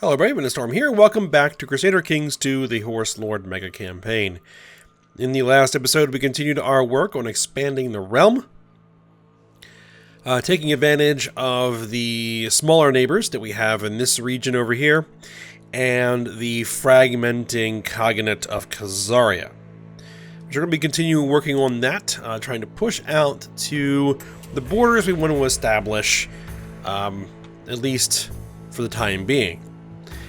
Hello everybody, Storm here. Welcome back to Crusader Kings II, the Horse Lord Mega Campaign. In the last episode, we continued our work on expanding the realm, taking advantage of the smaller neighbors that we have in this region over here, and the fragmenting Khaganate of Khazaria. We're going to be continuing working on that, trying to push out to the borders we want to establish, at least for the time being.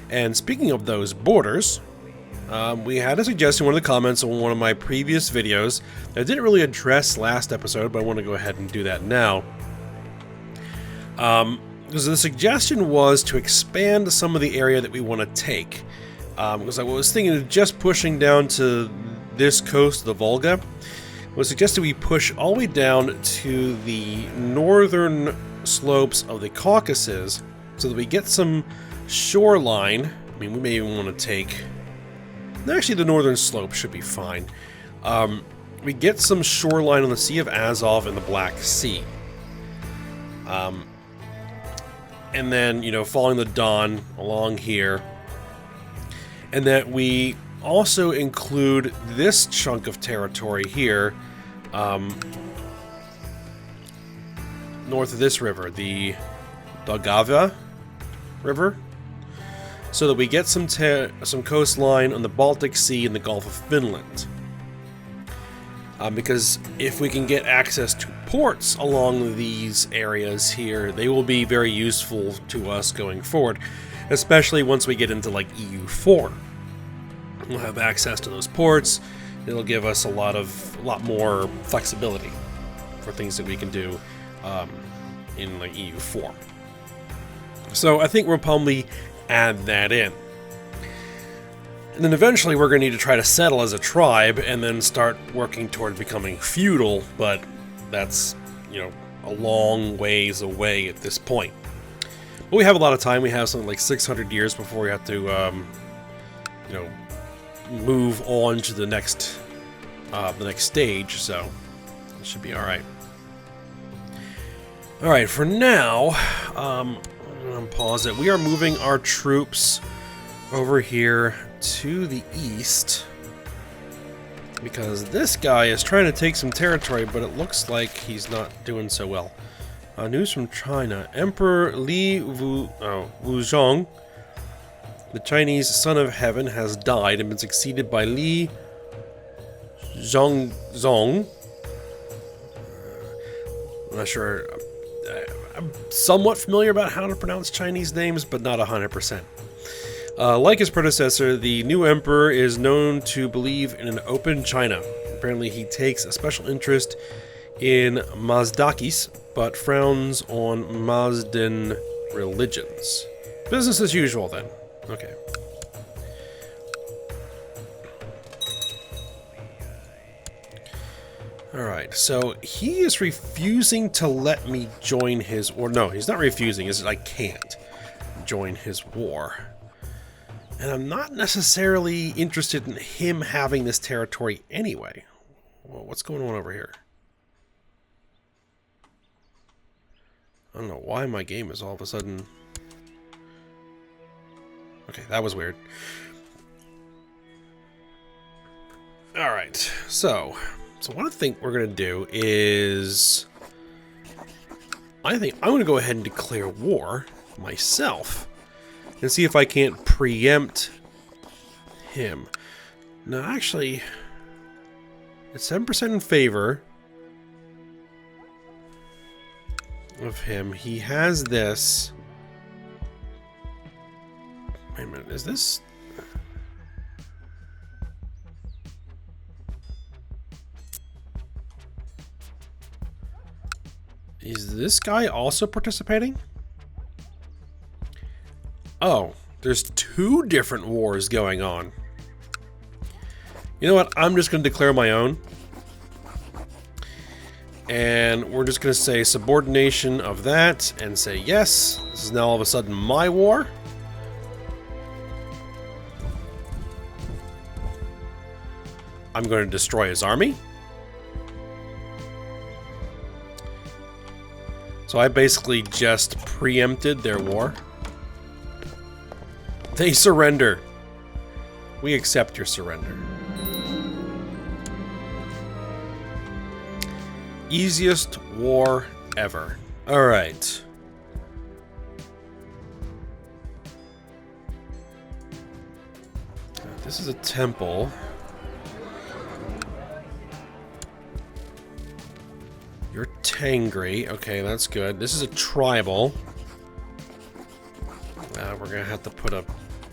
And speaking of those borders, we had a suggestion in one of the comments on one of my previous videos that I didn't really address last episode, but I want to go ahead and do that now. Because the suggestion was to expand some of the area that we want to take. Because I was thinking of just pushing down to this coast of the Volga. It was suggested we push all the way down to the northern slopes of the Caucasus so that we get some shoreline. I mean, we may even want to take... Actually, the northern slope should be fine. We get some shoreline on the Sea of Azov and the Black Sea. And then, you know, following the Don along here. And that we also include this chunk of territory here, north of this river, the Daugava River, so that we get some coastline on the Baltic Sea and the Gulf of Finland. Because if we can get access to ports along these areas here, they will be very useful to us going forward, especially once we get into like EU4. We'll have access to those ports. It'll give us a lot more flexibility for things that we can do in like EU4. So I think we'll probably add that in. And then eventually we're going to need to try to settle as a tribe and then start working toward becoming feudal, but that's, you know, a long ways away at this point. But we have a lot of time. We have something like 600 years before we have to, you know, move on to the next stage, so it should be alright. Alright, for now, pause it. We are moving our troops over here to the east because this guy is trying to take some territory, but it looks like he's not doing so well. News from China. Emperor Li Wuzhong, the Chinese son of heaven, has died and been succeeded by Li Zhongzong. I'm not sure. I'm somewhat familiar about how to pronounce Chinese names, but not 100%. Like his predecessor, the new emperor is known to believe in an open China. Apparently he takes a special interest in Mazdakis, but frowns on Mazdan religions. Business as usual, then. Okay. Alright, so he is refusing to let me join his... Or no, he's not refusing, it's I can't join his war. And I'm not necessarily interested in him having this territory anyway. Well, what's going on over here? I don't know why my game is all of a sudden... Okay, that was weird. Alright, so what I think we're going to do is... I think I'm going to go ahead and declare war myself and see if I can't preempt him. No, actually, it's 7% in favor of him. He has this... Wait a minute, is this... Is this guy also participating? Oh, there's two different wars going on. You know what? I'm just going to declare my own. And we're just going to say subordination of that and say yes. This is now all of a sudden my war. I'm going to destroy his army. So I basically just preempted their war. They surrender. We accept your surrender. Easiest war ever. Alright. This is a temple. You're Tengri. Okay, that's good. This is a tribal. We're gonna have to put a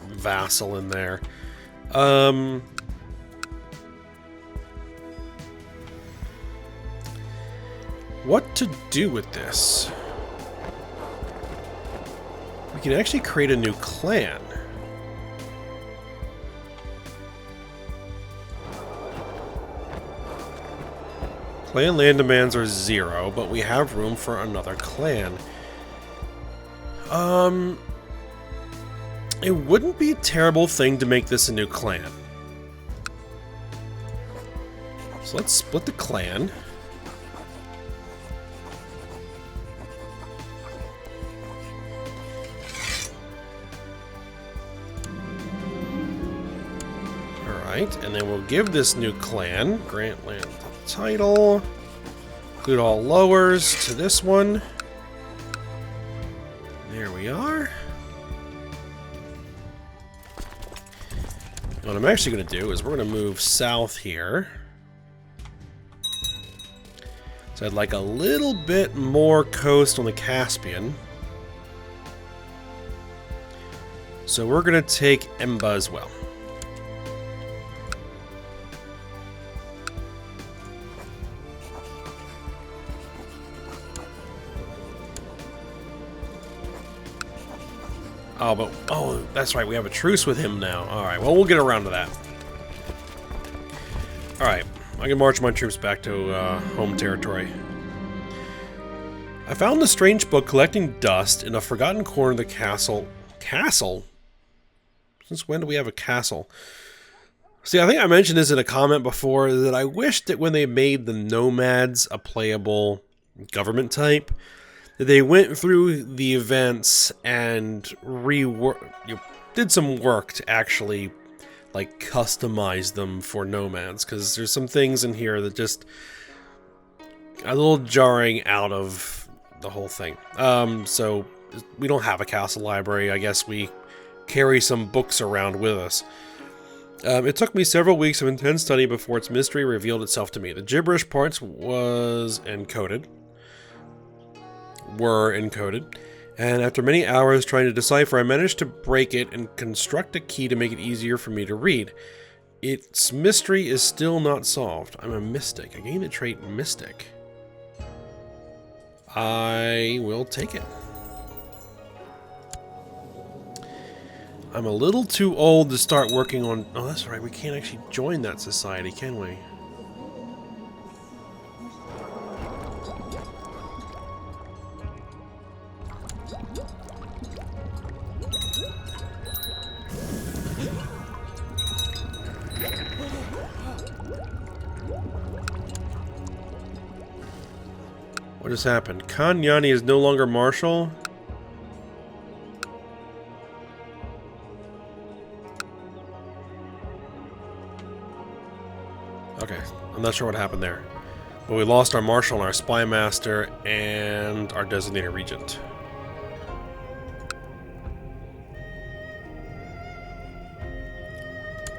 vassal in there. What to do with this? We can actually create a new clan. Clan land demands are 0, but we have room for another clan. It wouldn't be a terrible thing to make this a new clan. So let's split the clan. Alright, and then we'll give this new clan grant land title. Include all lowers to this one. There we are. And what I'm actually going to do is we're going to move south here. So I'd like a little bit more coast on the Caspian. So we're going to take Emba as well. Oh, that's right, we have a truce with him now. Alright, well, we'll get around to that. Alright, I can march my troops back to home territory. I found a strange book collecting dust in a forgotten corner of the castle. Castle? Since when do we have a castle? See, I think I mentioned this in a comment before, that I wished that when they made the Nomads a playable government type, they went through the events and did some work to actually like customize them for Nomads, because there's some things in here that just a little jarring out of the whole thing. So we don't have a castle library. I guess we carry some books around with us. It took me several weeks of intense study before its mystery revealed itself to me. The gibberish parts were encoded, and after many hours trying to decipher, I managed to break it and construct a key to make it easier for me to read. Its mystery is still not solved. I'm a mystic. I gained the trait Mystic. I will take it. I'm a little too old to start working on... Oh, that's right. We can't actually join that society, can we? What has happened? Kanyani is no longer marshal? Okay, I'm not sure what happened there. But we lost our marshal and our spy master and our designated regent.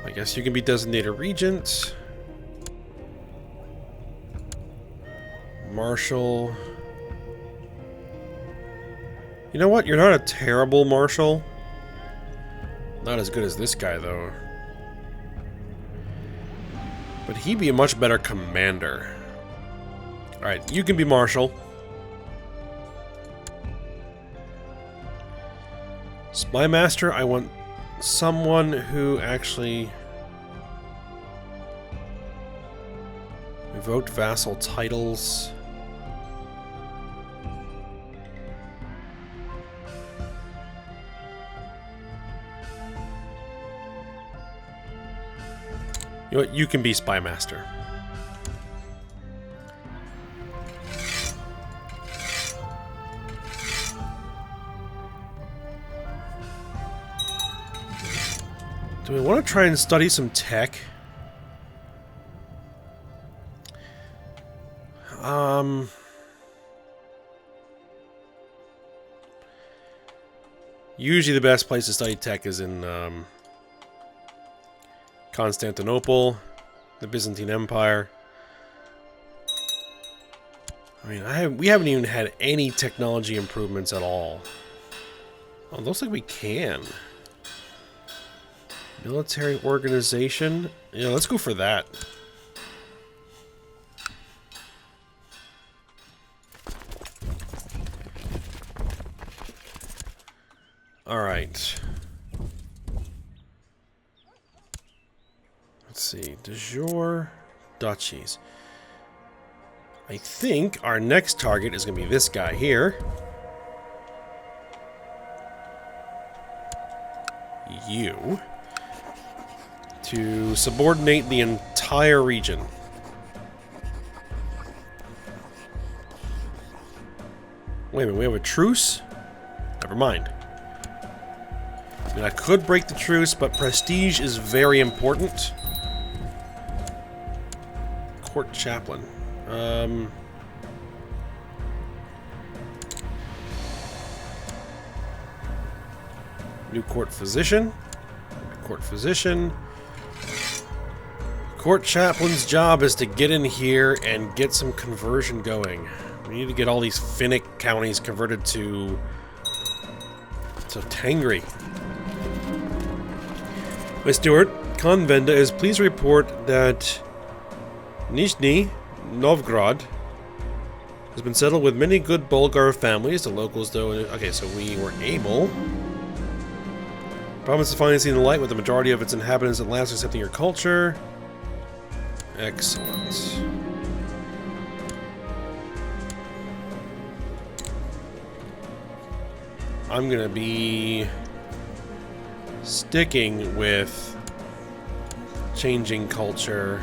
I guess you can be designated regent. Marshal. You know what? You're not a terrible marshal. Not as good as this guy, though. But he'd be a much better commander. Alright, you can be marshal. Spy master, I want someone who actually... Revoked vassal titles. You know what? You can be spy master. Do we want to try and study some tech? Usually the best place to study tech is in Constantinople, the Byzantine Empire. I mean, we haven't even had any technology improvements at all. Oh, it looks like we can. Military organization? Yeah, let's go for that. Alright. Let's see. De jure duchies. I think our next target is going to be this guy here. You. To subordinate the entire region. Wait a minute, we have a truce? Never mind. I mean, I could break the truce, but prestige is very important. Court chaplain. New court physician. Court physician. Court chaplain's job is to get in here and get some conversion going. We need to get all these Finnic counties converted to Tengri. My steward, Khan Venda, is pleased to report that Nizhny Novgorod has been settled with many good Bulgar families. The locals, though... Okay, so we were able... Province is finally seeing the light with the majority of its inhabitants at last accepting your culture. Excellent. I'm gonna be sticking with changing culture,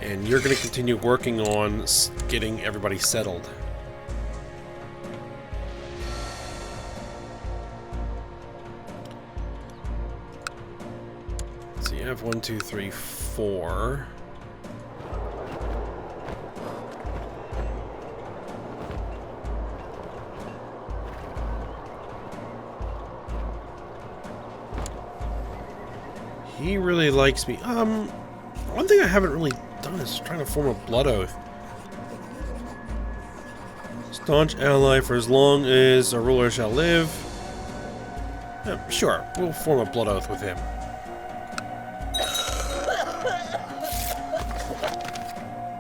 and you're gonna continue working on getting everybody settled. So you have 1, 2, 3, 4. He really likes me. One thing I haven't really done is trying to form a blood oath. Staunch ally for as long as a ruler shall live. Sure, we'll form a blood oath with him.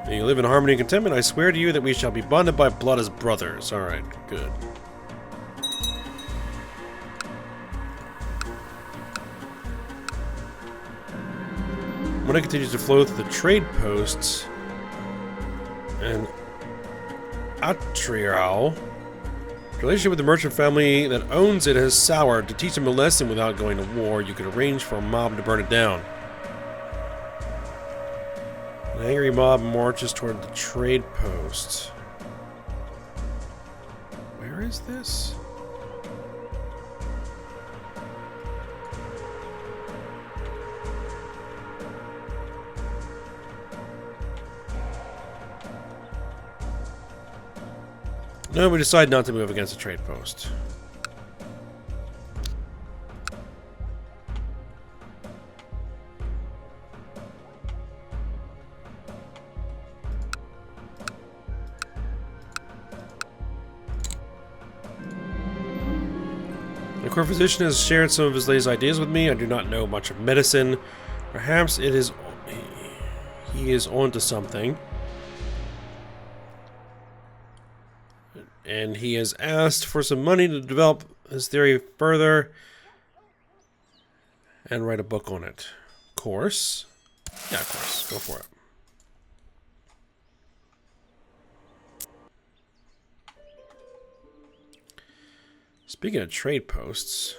May you live in harmony and contentment. I swear to you that we shall be bonded by blood as brothers. Alright, good. Money continues to flow through the trade posts, and Atriao, the relationship with the merchant family that owns it has soured. To teach them a lesson without going to war, you could arrange for a mob to burn it down. An angry mob marches toward the trade post. Where is this? No, we decide not to move against a trade post. The court physician has shared some of his latest ideas with me. I do not know much of medicine. Perhaps it is... he is onto something. And he has asked for some money to develop his theory further and write a book on it. Course? Yeah, of course. Go for it. Speaking of trade posts,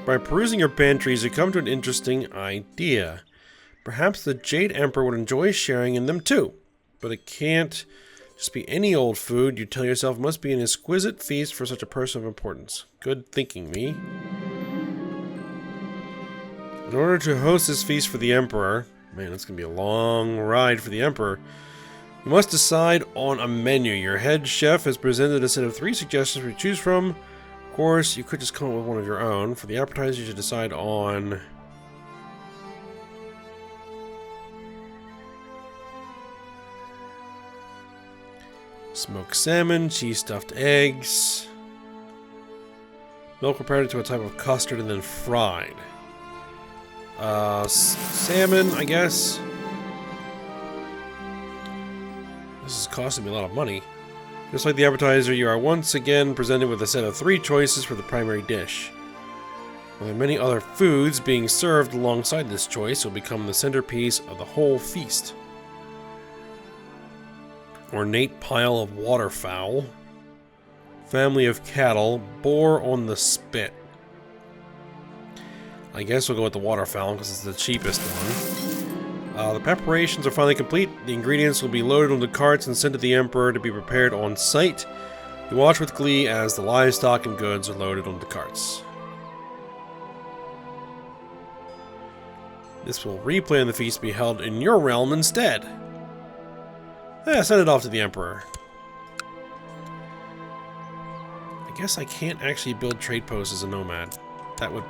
by perusing your pantries, you come to an interesting idea. Perhaps the Jade Emperor would enjoy sharing in them too, but it can't Just be any old food, you tell yourself, must be an exquisite feast for such a person of importance. Good thinking, me. In order to host this feast for the Emperor, man, it's going to be a long ride for the Emperor, you must decide on a menu. Your head chef has presented a set of 3 suggestions to choose from. Of course, you could just come up with one of your own. For the appetizer, you should decide on... smoked salmon, cheese stuffed eggs, milk prepared into a type of custard and then fried. Salmon, I guess. This is costing me a lot of money. Just like the appetizer, you are once again presented with a set of 3 choices for the primary dish. There are many other foods being served alongside this choice will become the centerpiece of the whole feast. Ornate pile of waterfowl, family of cattle, boar on the spit. I guess we'll go with the waterfowl because it's the cheapest one. The preparations are finally complete. The ingredients will be loaded onto carts and sent to the Emperor to be prepared on site. You watch with glee as the livestock and goods are loaded onto carts. This will replan the feast be held in your realm instead. Yeah, send it off to the Emperor. I guess I can't actually build trade posts as a nomad. That would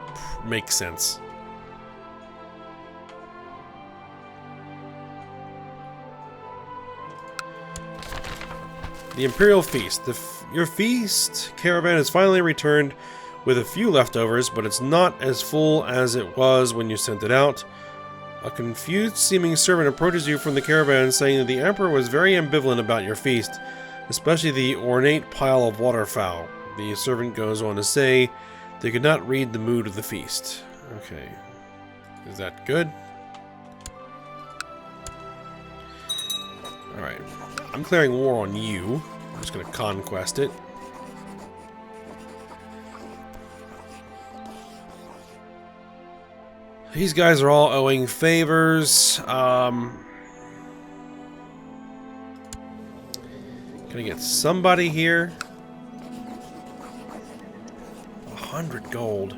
make sense. The Imperial Feast. Your feast caravan has finally returned with a few leftovers, but it's not as full as it was when you sent it out. A confused-seeming servant approaches you from the caravan, saying that the Emperor was very ambivalent about your feast, especially the ornate pile of waterfowl. The servant goes on to say they could not read the mood of the feast. Okay. Is that good? Alright. I'm declaring war on you. I'm just going to conquest it. These guys are all owing favors. Can I get somebody here? 100 gold.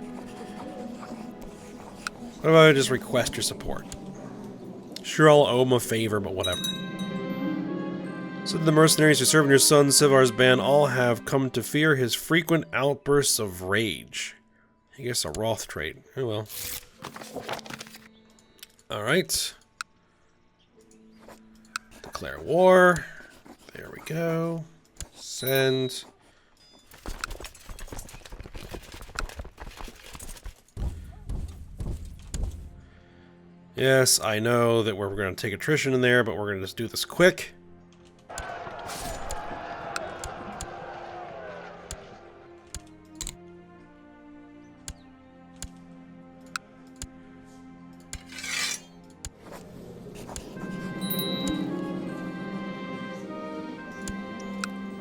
What about I just request your support? Sure, I'll owe him a favor, but whatever. So the mercenaries who serve in your son Sivar's band all have come to fear his frequent outbursts of rage. I guess a Roth trait. Oh well. Alright. Declare war. There we go. Send. Yes, I know that we're going to take attrition in there, but we're going to just do this quick.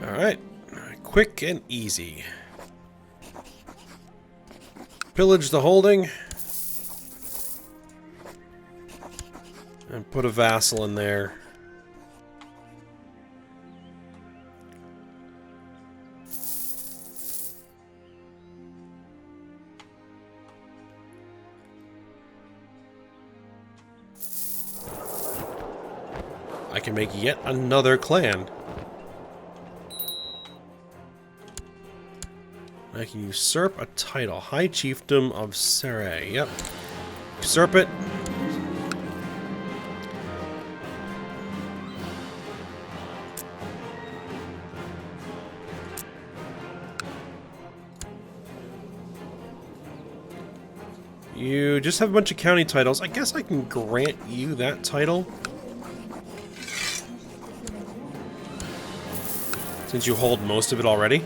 Alright, quick and easy. Pillage the holding. And put a vassal in there. I can make yet another clan. I can usurp a title. High Chiefdom of Sara. Yep. Usurp it. You just have a bunch of county titles. I guess I can grant you that title. Since you hold most of it already.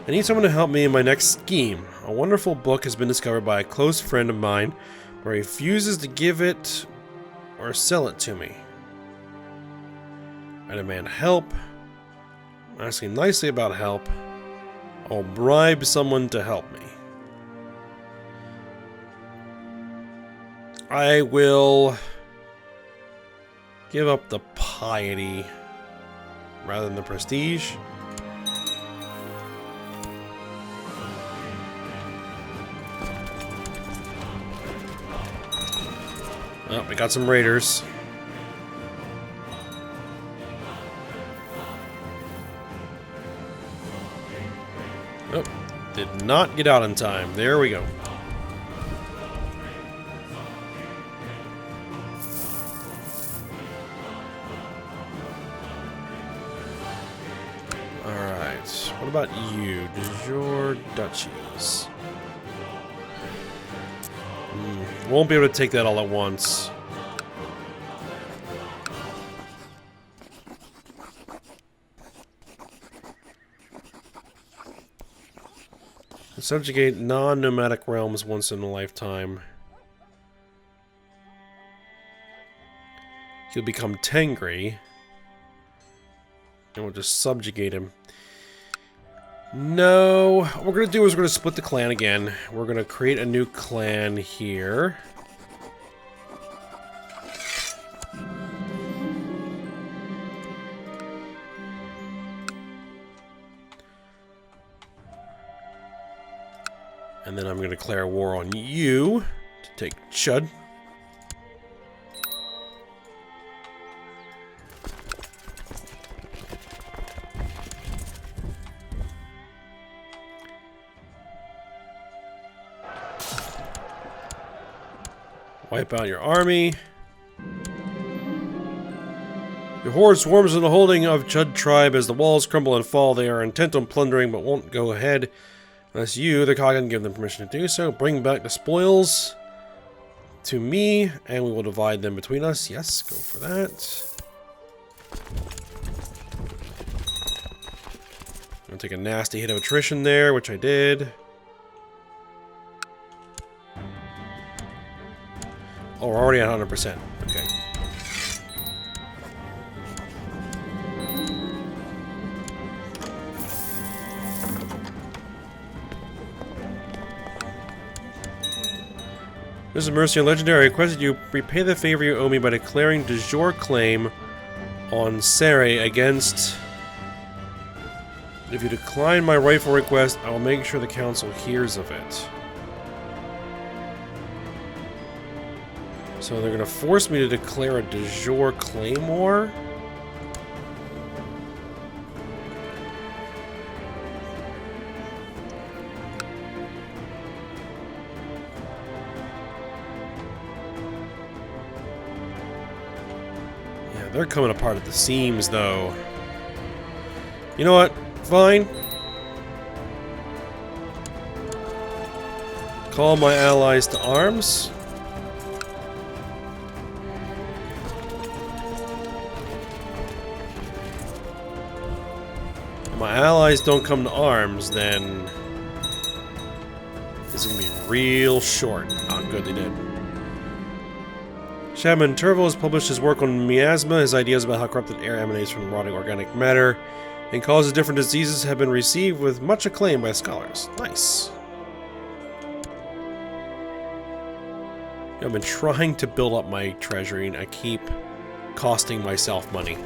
I need someone to help me in my next scheme. A wonderful book has been discovered by a close friend of mine, but refuses to give it or sell it to me. I demand help. I'm asking nicely about help. I'll bribe someone to help me. I will give up the piety rather than the prestige. Oh, we got some raiders. Oh, did not get out in time. There we go. Alright, what about you? De jure duchies. Won't be able to take that all at once. Subjugate non-nomadic realms once in a lifetime. He'll become Tengri. And we'll just subjugate him. No, what we're going to do is we're going to split the clan again. We're going to create a new clan here. And then I'm going to declare war on you to take Chud. Wipe out your army. Your horde swarms in the holding of Chud tribe. As the walls crumble and fall, they are intent on plundering but won't go ahead unless you, the Kagan, give them permission to do so. Bring back the spoils to me, and we will divide them between us. Yes, go for that. I'll take a nasty hit of attrition there, which I did. Oh, we're already at 100%. Okay. This is Mercy and Legendary. I requested you repay the favor you owe me by declaring de jure claim on Sara against... If you decline my rightful request, I will make sure the council hears of it. So they're going to force me to declare a de jure claymore? Yeah, they're coming apart at the seams, though. You know what? Fine. Call my allies to arms. If my allies don't come to arms, then this is going to be real short. Oh, good, they did. Shaman Turvo has published his work on miasma. His ideas about how corrupted air emanates from rotting organic matter and causes different diseases have been received with much acclaim by scholars. Nice. I've been trying to build up my treasury and I keep costing myself money.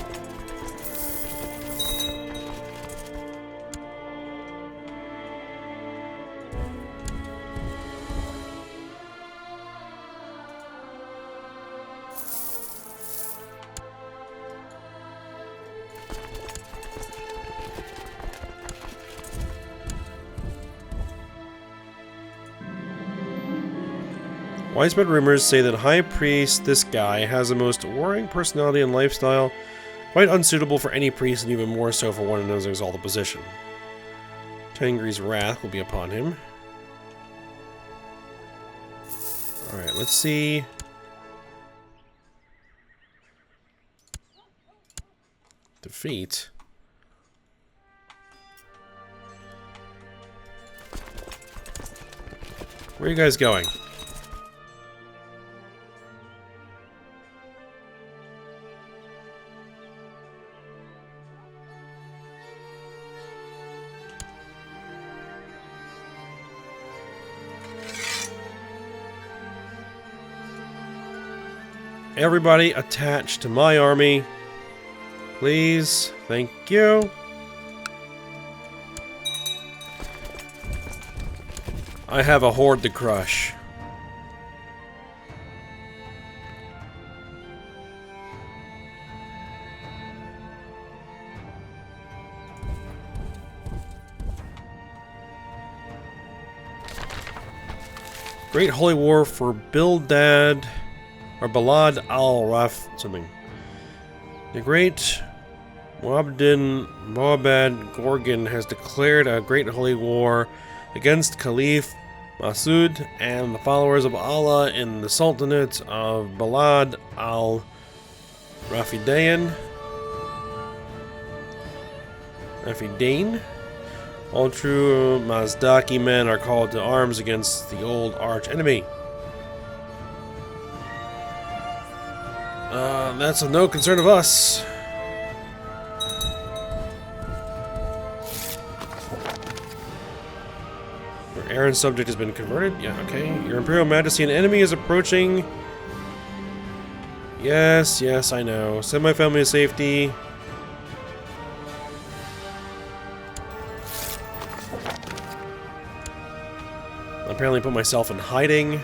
Widespread rumors say that High Priest, this guy, has the most worrying personality and lifestyle, quite unsuitable for any priest and even more so for one who knows there's all the position. Tengri's wrath will be upon him. Alright, let's see. Defeat. Where are you guys going? Everybody attached to my army. Please. Thank you. I have a horde to crush. Great Holy War for Bildad, or Balad al-Raf, something. The Great Moabad Gorgon has declared a Great Holy War against Caliph Masud and the followers of Allah in the Sultanate of Balad al-Rafidain. All true Mazdaki men are called to arms against the old arch enemy. That's of no concern of us. Your Aaron subject has been converted. Yeah, okay. Your Imperial Majesty, an enemy is approaching. Yes, yes, I know. Send my family to safety. Apparently put myself in hiding.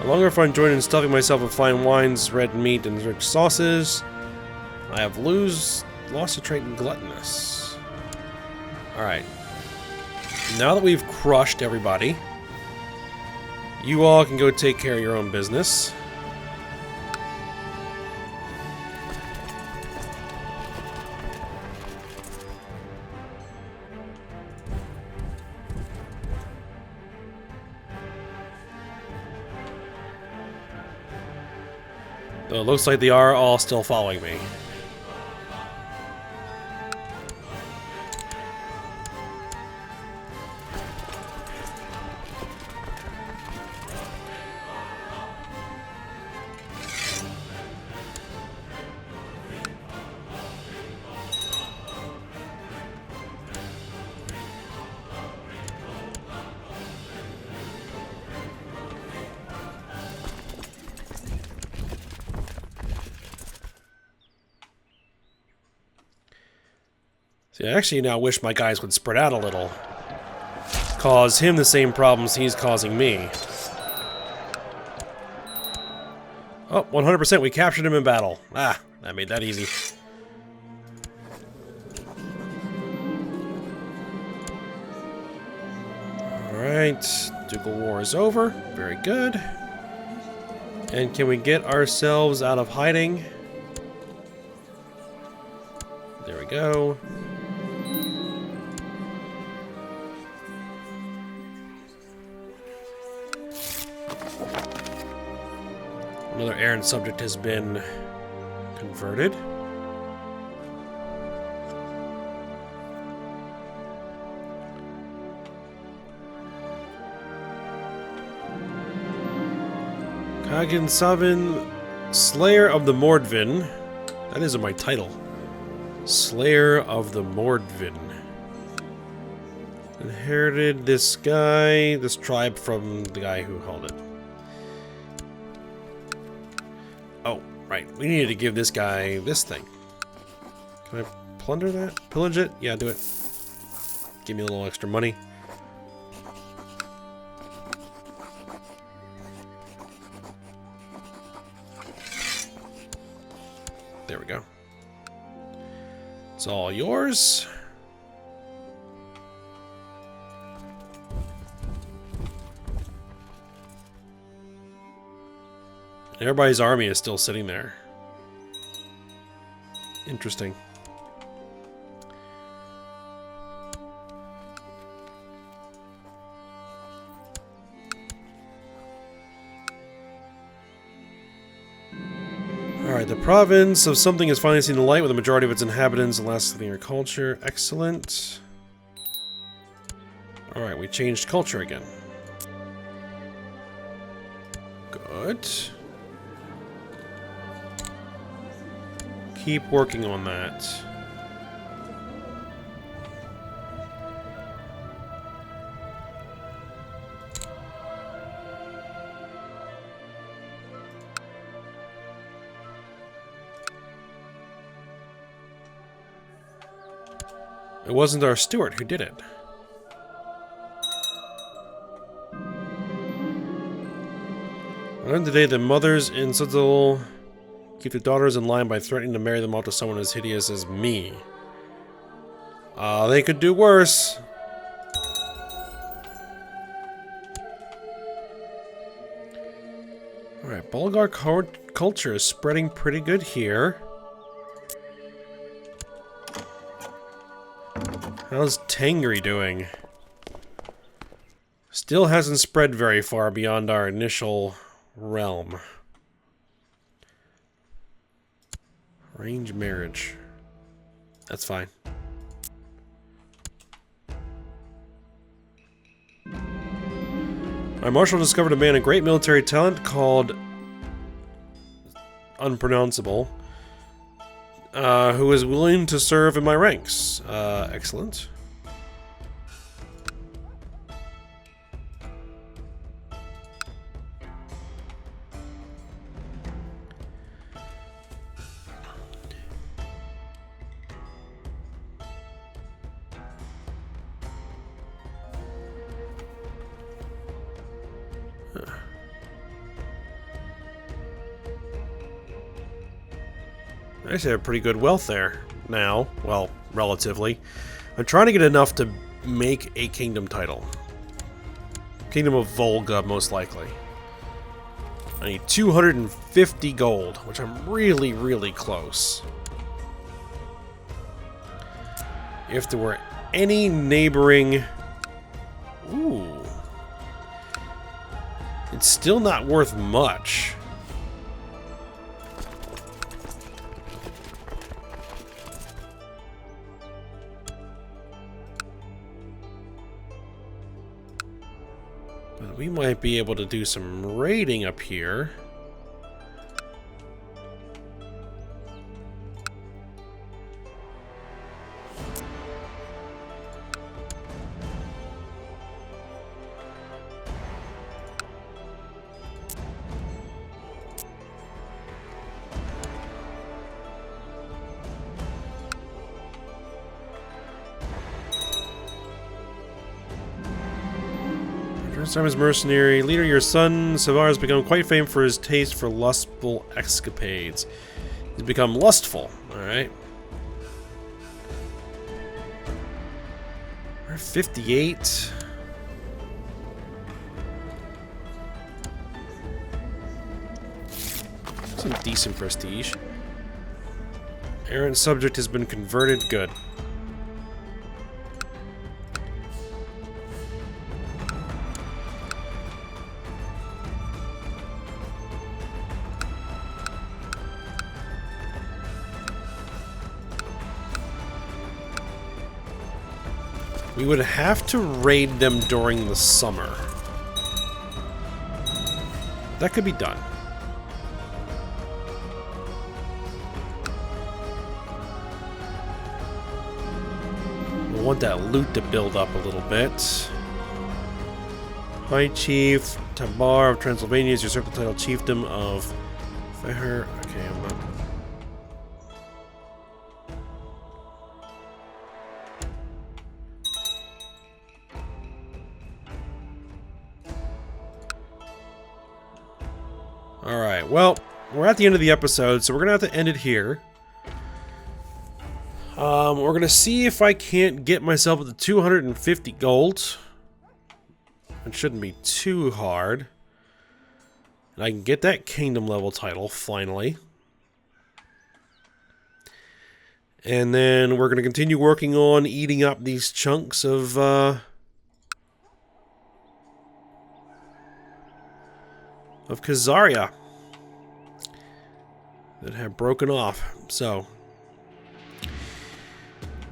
I longer find joy in stuffing myself with fine wines, red meat, and rich sauces. I have lost a trait gluttonous. Alright. Now that we've crushed everybody, you all can go take care of your own business. Though it looks like they are all still following me. See, I actually now wish my guys would spread out a little. Cause him the same problems he's causing me. Oh, 100%, we captured him in battle. Ah, that made that easy. Alright, Ducal War is over. Very good. And can we get ourselves out of hiding? There we go. Another errant subject has been converted. Kagan Savin, Slayer of the Mordvin. That isn't my title. Slayer of the Mordvin. Inherited this guy, this tribe from the guy who held it. Oh, right. We needed to give this guy this thing. Can I plunder that? Pillage it? Yeah, do it. Give me a little extra money. There we go. It's all yours. Everybody's army is still sitting there. Interesting. Alright, the province of something has finally seen the light with the majority of its inhabitants lasting their culture. Excellent. Alright, we changed culture again. Good. keep working on that. It wasn't our steward who did it. I learned today that mothers in Citadel keep their daughters in line by threatening to marry them off to someone as hideous as me. They could do worse. Alright, Bulgar culture is spreading pretty good here. How's Tengri doing? Still hasn't spread very far beyond our initial realm. Arranged marriage. That's fine. My marshal discovered a man of great military talent called unpronounceable, who is willing to serve in my ranks. Excellent. I actually have pretty good wealth there now. Well, relatively. I'm trying to get enough to make a kingdom title. Kingdom of Volga, most likely. I need 250 gold, which I'm really, really close. If there were any neighboring... Ooh. It's still not worth much. But we might be able to do some raiding up here. Simon's mercenary leader, your son Savar has become quite famed for his taste for lustful escapades. He's become lustful, alright. We're 58. Some decent prestige. Errant subject has been converted, good. We would have to raid them during the summer. That could be done. We'll want that loot to build up a little bit. High Chief Tabar of Transylvania is usurped the title Chiefdom of Sara. Okay, I'm not... Alright, well, we're at the end of the episode, so we're going to have to end it here. We're going to see if I can't get myself to 250 gold. It shouldn't be too hard. And I can get that kingdom level title, finally. And then we're going to continue working on eating up these chunks of Khazaria that have broken off. So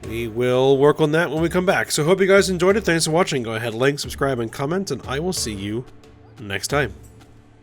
we will work on that when we come back. So hope you guys enjoyed it. Thanks for watching. Go ahead, like, subscribe, and comment, and I will see you next time.